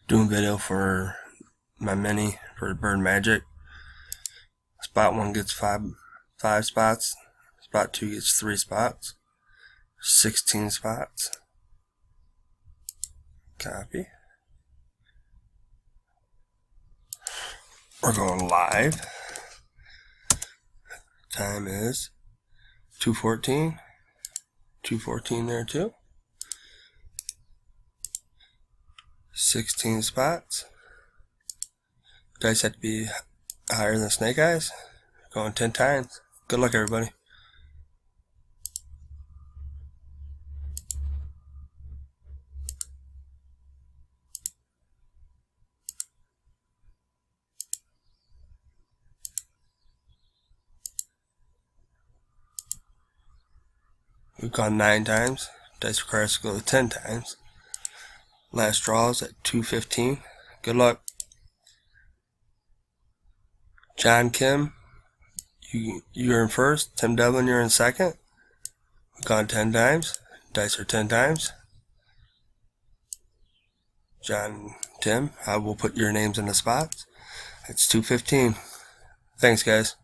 doing video for my mini for Bird Magic. Spot 1 gets five spots. Spot 2 gets 3 spots. 16 spots. Copy. We're going live. Time is 2:14. 2:14 there too. 16 spots. Dice have to be higher than snake eyes. Going 10 times. Good luck, everybody. We've gone 9 times. Dice requires us to go 10 times. Last draw is at 2:15. Good luck. John Kim, you're in first. Tim Devlin, you're in second. We've gone 10 times. Dice are 10 times. John, Tim, I will put your names in the spots. It's 2:15. Thanks, guys.